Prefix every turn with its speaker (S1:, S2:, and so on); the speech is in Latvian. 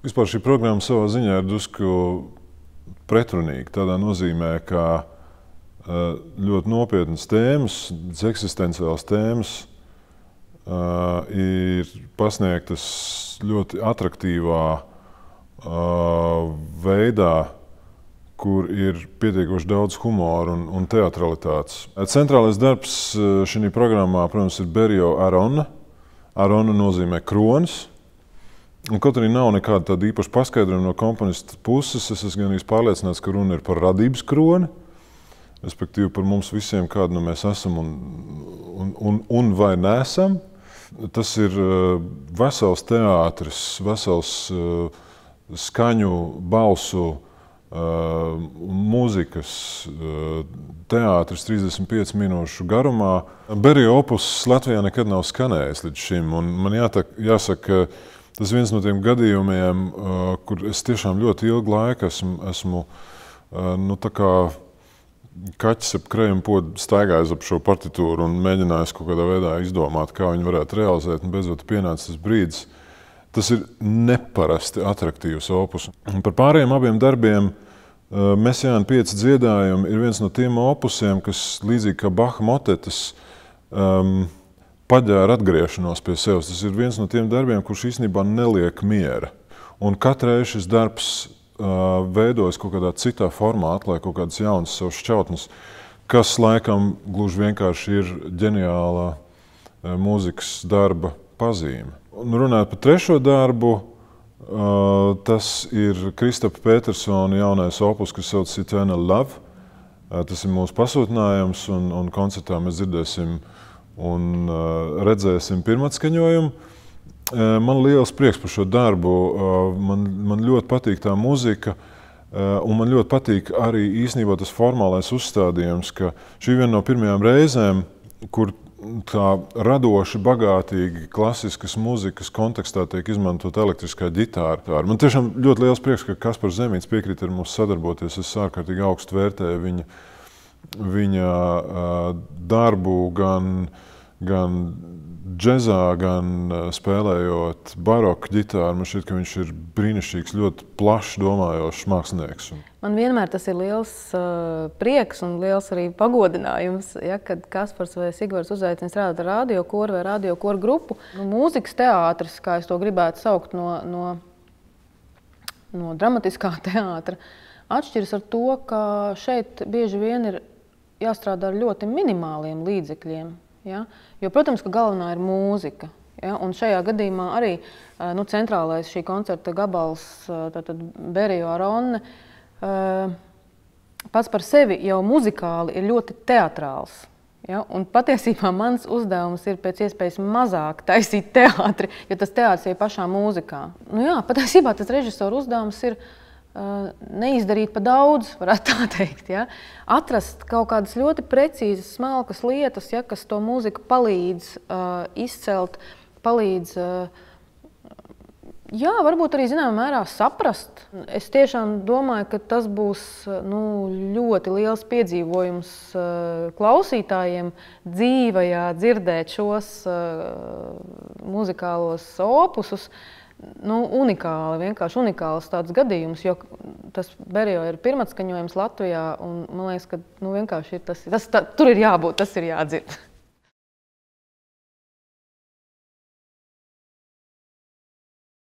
S1: Vispār šī programma savā ziņā ir drusku pretrunīga, tādā nozīmē, ka ļoti nopietnas tēmas, eksistenciālas tēmas ir pasniegtas ļoti atraktīvā veidā, kur ir pietiekoši daudz humora un teatralitātes. Centrālais darbs šī programmā, protams, ir Berio Arona. Arona nozīmē kronis. Un kaut arī nav nekāda tāda īpaša paskaidrojuma no komponista puses, es esmu gan pārliecināts, ka runa ir par radības kroni, respektīvi par mums visiem, kādu mēs esam un vai nesam. Tas ir vesels teātris, vesels skaņu, balsu, mūzikas teātris 35 minūšu garumā. Berio opus Latvijā nekad nav skanējis līdz šim, un man jāsaka, tas viens no tiem gadījumiem, kur es tiešām ļoti ilgu laiku esmu tā kā kaķis ap krējumpodu staigājis ap šo partitūru un mēģinājis kaut kādā veidā izdomāt, kā viņu varētu realizēt, un beidzot pienāca tas brīdis. Tas ir neparasti atraktīvs opus. Par pārējiem abiem darbiem Mesiāna 5 dziedājumi ir viens no tiem opusiem, kas līdzīgi kā Baha motetes paģēra atgriešanos pie sevis. Tas ir viens no tiem darbiem, kurš īstenībā neliek miera. Un katrai šis darbs veidojas kaut kādā citā formā, atliek kaut kādas jaunas savas šķautnes, kas laikam gluži vienkārši ir ģeniālā mūzikas darba pazīme. Un runājot par trešo darbu, tas ir Kristapa Petersona jaunais opus, kas sauc Eternal Love. Tas ir mūsu pasūtinājums, un koncertā mēs dzirdēsim un redzēsim pirmatskaņojumu. Man liels prieks par šo darbu. Man ļoti patīk tā muzika, un man ļoti patīk arī īstenībā tas formālais uzstādījums, ka šī viena no pirmajām reizēm, kur tā radoši, bagātīgi, klasiskas muzikas kontekstā tiek izmantot elektriskā ģitāra. Man tiešām ļoti liels prieks, ka Kaspars Zemīts piekrīt ar mums sadarboties. Es ārkārtīgi augstu vērtēju viņa darbu gan džezā, gan spēlējot baroku ģitāru. Man šķiet, ka viņš ir brīnišķīgs, ļoti plašs domājošs mākslinieks.
S2: Man vienmēr tas ir liels prieks un liels arī pagodinājums, ja, kad Kaspars vai Sigvards uzaicina strādāt ar radiokoru vai radiokoru grupu. Mūzikas teātris, kā es to gribētu saukt no dramatiskā teātra, atšķiras ar to, ka šeit bieži vien ir jāstrādā ar ļoti minimāliem līdzekļiem. Ja? Jo, protams, ka galvenā ir mūzika. Ja? Un šajā gadījumā arī centrālais šī koncerta gabals, tātad Berio Arona, pats par sevi jau muzikāli ir ļoti teatrāls. Ja? Un patiesībā mans uzdevums ir pēc iespējas mazāk taisīt teātri, jo tas teātris ir pašā mūzikā. Patiesībā tas režisoru uzdevums ir neizdarīt pa daudz, varētu tā teikt. Ja? Atrast kaut kādas ļoti precīzas, smalkas lietas, ja, kas to mūziku palīdz izcelt, palīdz varbūt arī zināmā mērā saprast. Es tiešām domāju, ka tas būs ļoti liels piedzīvojums klausītājiem dzīvajā dzirdēt šos muzikālos opusus. Unikāli, vienkārši unikāls tāds gadījums, jo tas Berio ir pirmatskaņojums Latvijā, un man liekas, ka vienkārši ir tur ir jābūt, tas ir jādzird.